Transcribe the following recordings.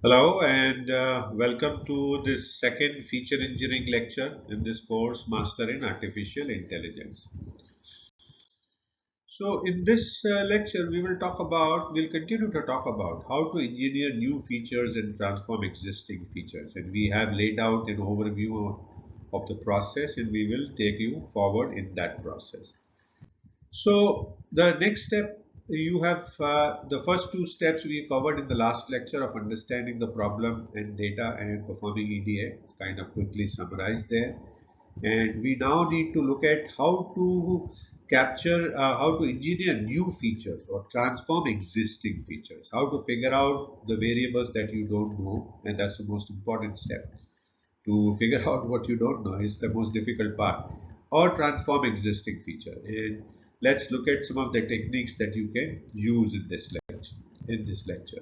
Hello and welcome to this second feature engineering lecture in this course Master in Artificial Intelligence. So in this lecture we'll continue to talk about how to engineer new features and transform existing features, and we have laid out an overview of the process and we will take you forward in that process. So the next step, you have the first two steps we covered in the last lecture of understanding the problem and data and performing EDA, kind of quickly summarized there. And we now need to look at how to how to engineer new features or transform existing features, how to figure out the variables that you don't know, and that's the most important step. To figure out what you don't know is the most difficult part, or transform existing feature. And let's look at some of the techniques that you can use in this lecture.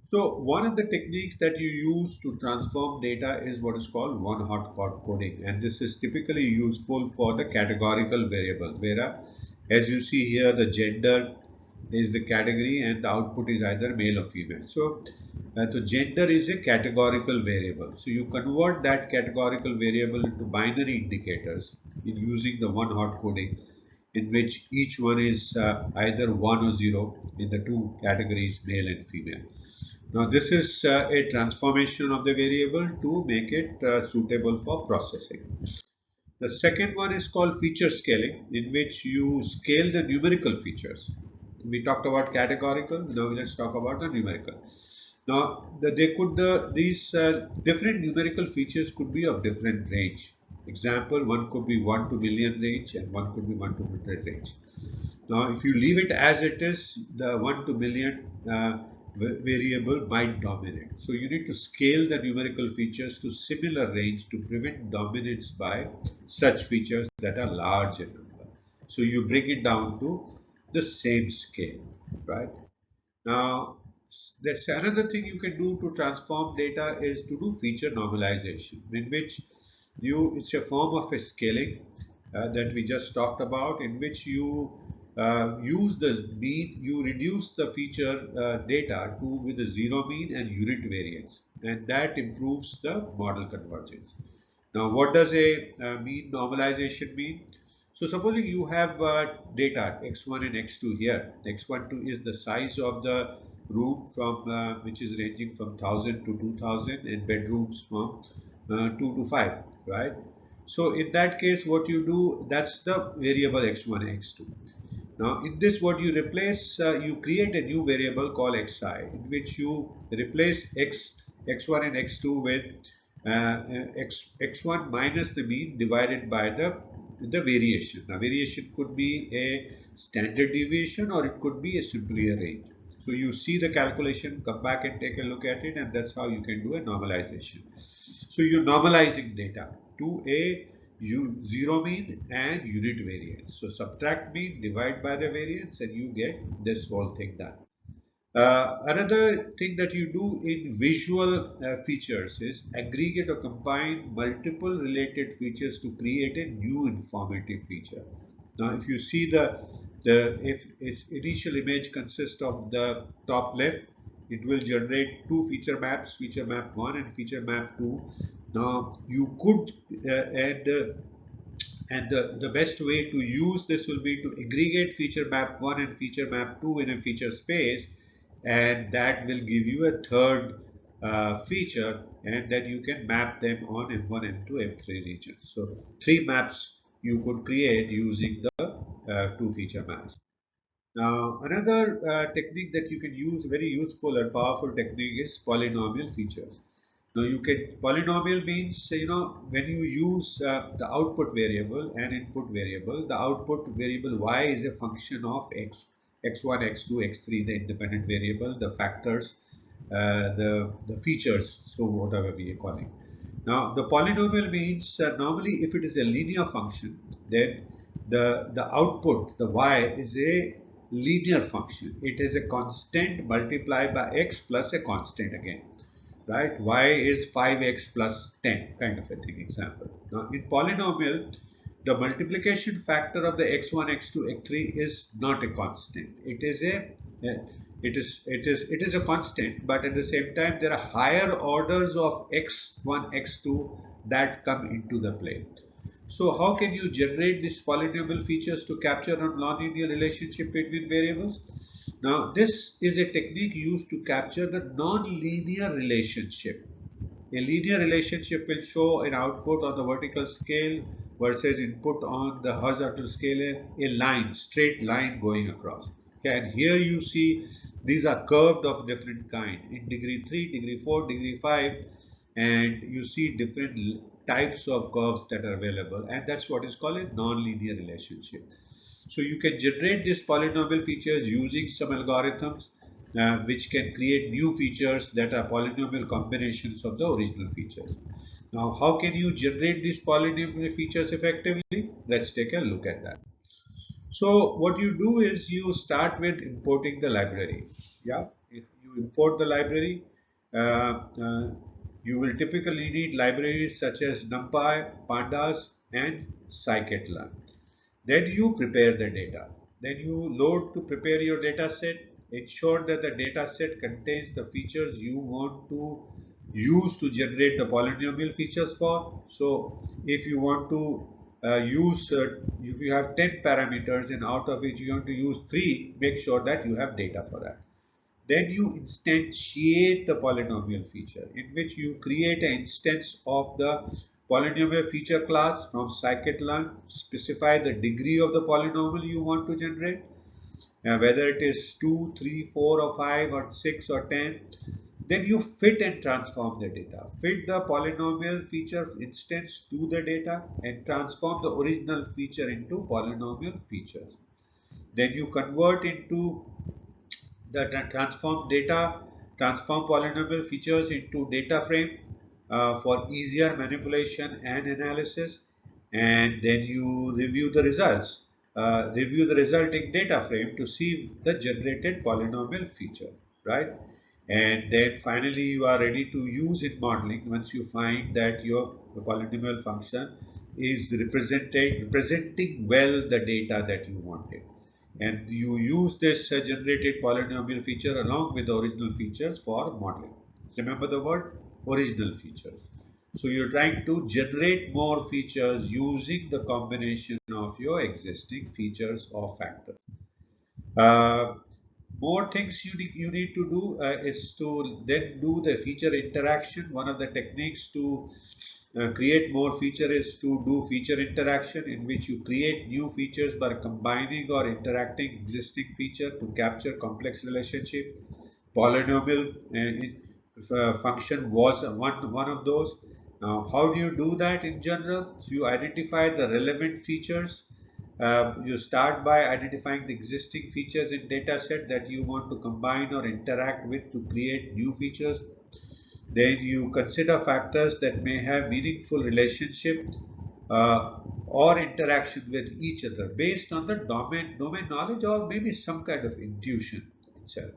So one of the techniques that you use to transform data is what is called one-hot coding, and this is typically useful for the categorical variable, where as you see here, the gender is the category and the output is either male or female. So the gender is a categorical variable. So you convert that categorical variable into binary indicators in using the one-hot coding, in which each one is either 1 or 0 in the two categories, male and female. Now this is a transformation of the variable to make it suitable for processing. The second one is called feature scaling, in which you scale the numerical features. We talked about categorical, now let's talk about the numerical. Now, these different numerical features could be of different range. Example, one could be 1 to million range and one could be 1 to 100 range. Now, if you leave it as it is, the 1 to million variable might dominate. So you need to scale the numerical features to similar range to prevent dominance by such features that are large in number. So you bring it down to the same scale, right? Now, there's another thing you can do to transform data is to do feature normalization, in which it's a form of a scaling that we just talked about, in which you use the mean, you reduce the feature data to with a zero mean and unit variance, and that improves the model convergence. Now, what does a mean normalization mean? So, supposing you have data x1 and x2 here, x1 is the size of the room from which is ranging from 1000 to 2000, and bedrooms from 2 to 5, right? So, in that case, what you do, that's the variable x1 and x2. Now, in this, what you replace, you create a new variable called xi, in which you replace x1 and x2 with x1 minus the mean divided by the variation. Now, variation could be a standard deviation or it could be a simply a range. So you see the calculation, come back and take a look at it, and that's how you can do a normalization. So you're normalizing data to a zero mean and unit variance. So subtract mean, divide by the variance, and you get this whole thing done. Another thing that you do in visual features is aggregate or combine multiple related features to create a new informative feature. Now, if you see the if its initial image consists of the top left, it will generate two feature maps, feature map 1 and feature map 2. Now, you could and the best way to use this will be to aggregate feature map 1 and feature map 2 in a feature space, and that will give you a third feature, and then you can map them on M1, M2, M3 regions. So three maps you could create using the two feature maps. Now, another technique that you can use, very useful and powerful technique, is polynomial features. Now, you can polynomial means, when you use the output variable and input variable, the output variable y is a function of x1, x2, x3, the independent variable, the factors, the features, so whatever we are calling. Now, the polynomial means normally if it is a linear function, then the output, the y, is a linear function. It is a constant multiplied by x plus a constant again, right? Y is 5x plus 10, kind of a thing, example. Now, in polynomial, the multiplication factor of the x1, x2, x3 is not a constant. It is It is a constant, but at the same time there are higher orders of x1, x2 that come into the play. So how can you generate these polynomial features to capture a nonlinear relationship between variables? Now, this is a technique used to capture the non-linear relationship. A linear relationship will show an output on the vertical scale versus input on the horizontal scale, a line, straight line going across. Okay, and here you see these are curved of different kind in degree 3, degree 4, degree 5, and you see different types of curves that are available, and that's what is called a non-linear relationship. So you can generate these polynomial features using some algorithms which can create new features that are polynomial combinations of the original features. Now, how can you generate these polynomial features effectively? Let's take a look at that. So what you do is you start with importing the library. Yeah, if you import the library, uh, uh, you will typically need libraries such as NumPy, Pandas, and scikit-learn. Then you prepare the data. Then you load to prepare your data set. Ensure that the data set contains the features you want to use to generate the polynomial features for. So if you want to if you have 10 parameters and out of which you want to use 3, make sure that you have data for that. Then you instantiate the polynomial feature, in which you create an instance of the polynomial feature class from scikit-learn, specify the degree of the polynomial you want to generate, whether it is 2, 3, 4 or 5 or 6 or 10. Then you fit and transform the data. Fit the polynomial feature instance to the data and transform the original feature into polynomial features. Then you convert into the transform polynomial features into data frame for easier manipulation and analysis, and then you review the resulting data frame to see the generated polynomial feature, right? And then finally you are ready to use in modeling once you find that your polynomial function is representing well the data that you wanted, and you use this generated polynomial feature along with the original features for modeling. Remember the word original features. So you're trying to generate more features using the combination of your existing features or factors. Uh, More things you need to do is to then do the feature interaction. One of the techniques to create more feature is to do feature interaction, in which you create new features by combining or interacting existing feature to capture complex relationship. Polynomial function was one of those. Now, how do you do that in general? You identify the relevant features. You start by identifying the existing features in data set that you want to combine or interact with to create new features. Then you consider factors that may have meaningful relationship or interaction with each other based on the domain knowledge or maybe some kind of intuition itself.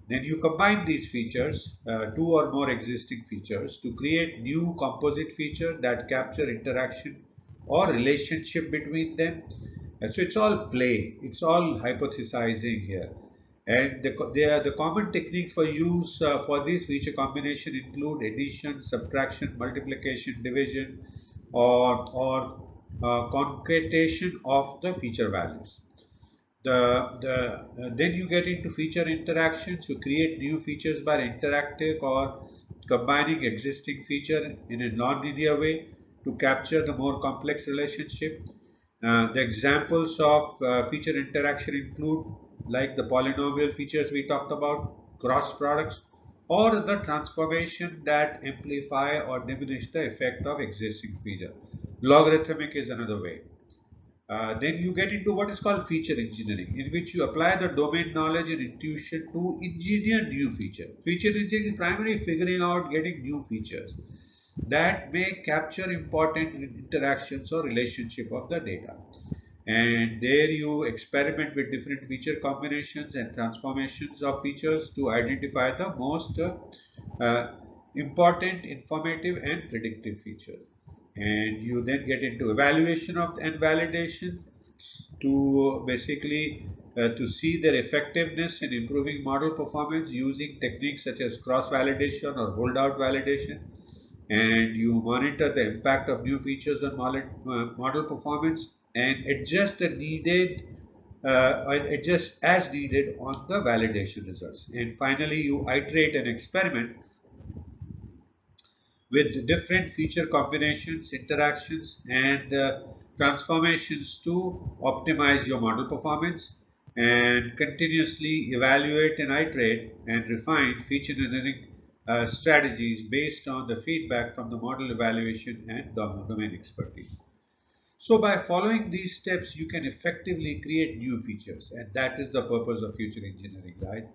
Then you combine these features, two or more existing features, to create new composite feature that capture interaction or relationship between them. And so it's all play, it's all hypothesizing here. And the common techniques for use for this feature combination include addition, subtraction, multiplication, division, or concatenation of the feature values. Then you get into feature interactions. You create new features by interacting or combining existing feature in a non-linear way to capture the more complex relationship. The examples of feature interaction include like the polynomial features we talked about, cross products, or the transformation that amplify or diminish the effect of existing feature. Logarithmic is another way. Then you get into what is called feature engineering, in which you apply the domain knowledge and intuition to engineer new feature. Feature engineering is primarily figuring out getting new features that may capture important interactions or relationship of the data. And there you experiment with different feature combinations and transformations of features to identify the most uh, important, informative, and predictive features. And you then get into evaluation of and validation to basically to see their effectiveness in improving model performance using techniques such as cross-validation or holdout validation, and you monitor the impact of new features on model performance and adjust the needed adjust as needed on the validation results. And finally, you iterate and experiment with different feature combinations, interactions, and transformations to optimize your model performance, and continuously evaluate and iterate and refine feature engineering strategies based on the feedback from the model evaluation and domain expertise. So by following these steps, you can effectively create new features, and that is the purpose of future engineering, right?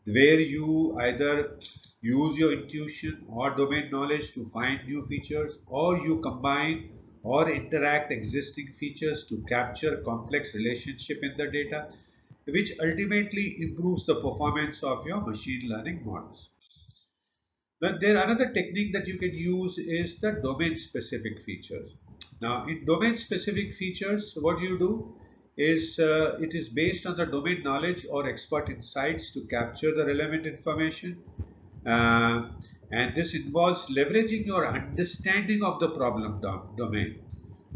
Where you either use your intuition or domain knowledge to find new features, or you combine or interact existing features to capture complex relationship in the data, which ultimately improves the performance of your machine learning models. Then there another technique that you can use is the domain specific features. Now in domain specific features, what you do is it is based on the domain knowledge or expert insights to capture the relevant information, uh, and this involves leveraging your understanding of the problem domain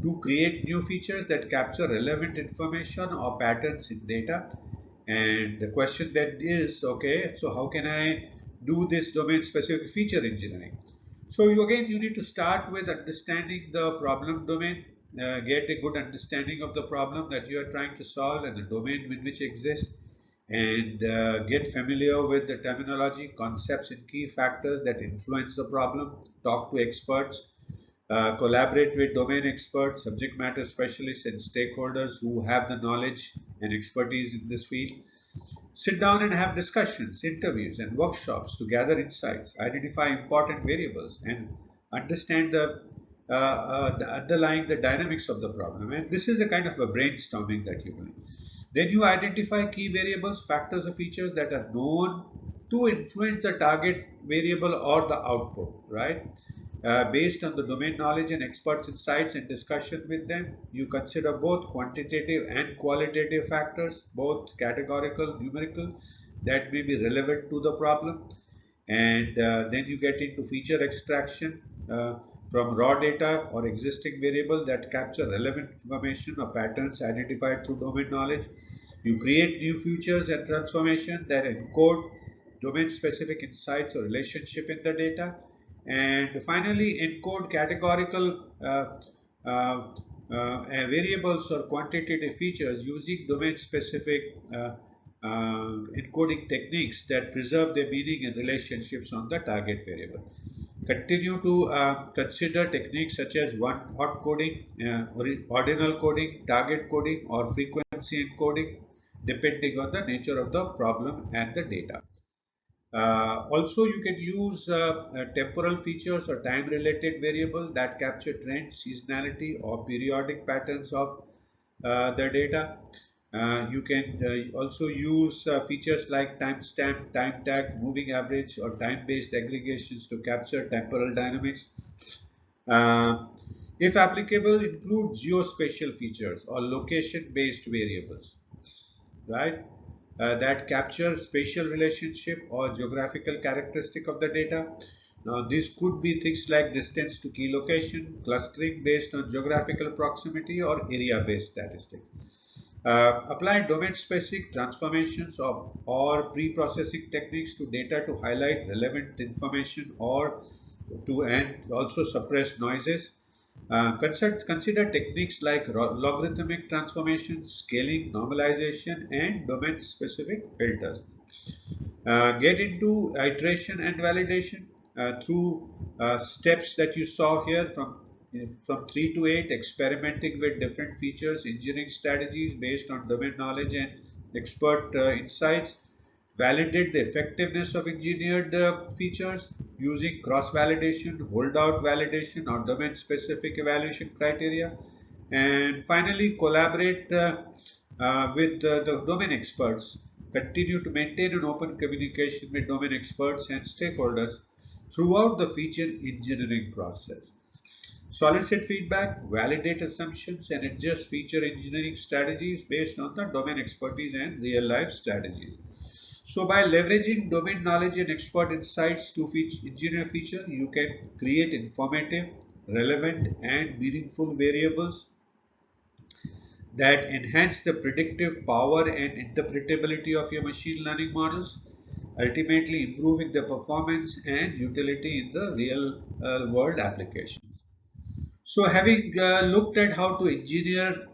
to create new features that capture relevant information or patterns in data. And the question then is, okay, so how can I do this domain specific feature engineering? So you need to start with understanding the problem domain, get a good understanding of the problem that you are trying to solve and the domain in which it exists, and get familiar with the terminology, concepts, and key factors that influence the problem. Talk to experts, collaborate with domain experts, subject matter specialists, and stakeholders who have the knowledge and expertise in this field. Sit down and have discussions, interviews, and workshops to gather insights, identify important variables, and understand the underlying the dynamics of the problem. And this is a kind of a brainstorming that you do. Then you identify key variables, factors, or features that are known to influence the target variable or the output, right? Based on the domain knowledge and experts' insights and discussion with them, you consider both quantitative and qualitative factors, both categorical, numerical, that may be relevant to the problem. And then you get into feature extraction from raw data or existing variable that capture relevant information or patterns identified through domain knowledge. You create new features and transformation that encode domain specific insights or relationship in the data, and finally encode categorical variables or quantitative features using domain specific encoding techniques that preserve their meaning and relationships on the target variable. Continue to consider techniques such as one hot coding, ordinal coding, target coding, or frequency encoding, depending on the nature of the problem and the data. Also, you can use temporal features or time-related variable that capture trends, seasonality, or periodic patterns of the data. You can also use features like timestamp, time tag, moving average, or time-based aggregations to capture temporal dynamics. Uh, if applicable, include geospatial features or location-based variables, right? That captures spatial relationship or geographical characteristic of the data. Now, this could be things like distance to key location, clustering based on geographical proximity, or area-based statistics. Apply domain-specific transformations of or pre-processing techniques to data to highlight relevant information or to and also suppress noises. Consider techniques like logarithmic transformation, scaling, normalization, and domain-specific filters. Get into iteration and validation through steps that you saw here from 3 to 8, experimenting with different features, engineering strategies based on domain knowledge and expert insights. Validate the effectiveness of engineered features using cross-validation, holdout validation, or domain-specific evaluation criteria. And finally, collaborate with the domain experts. Continue to maintain an open communication with domain experts and stakeholders throughout the feature engineering process. solicit feedback, validate assumptions, and adjust feature engineering strategies based on the domain expertise and real life strategies. So, by leveraging domain knowledge and expert insights to engineer feature, you can create informative, relevant, and meaningful variables that enhance the predictive power and interpretability of your machine learning models, ultimately improving the performance and utility in the real world applications. So, having looked at how to engineer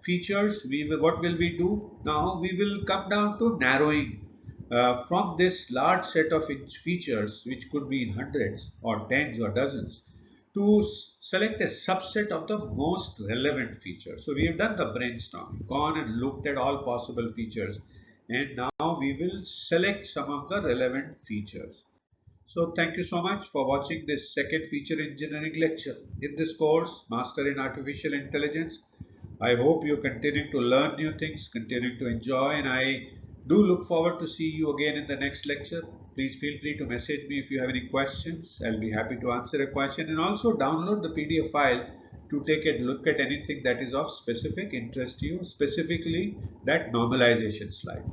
features, what will we do now? We will come down to narrowing from this large set of features, which could be in hundreds or tens or dozens, to select a subset of the most relevant features. So, we have done the brainstorming, gone and looked at all possible features, and now we will select some of the relevant features. So thank you so much for watching this second feature engineering lecture in this course, Master in Artificial Intelligence. I hope you continue to learn new things, continue to enjoy, and I do look forward to see you again in the next lecture. Please feel free to message me if you have any questions. I'll be happy to answer a question, and also download the PDF file to take a look at anything that is of specific interest to you, specifically that normalization slide.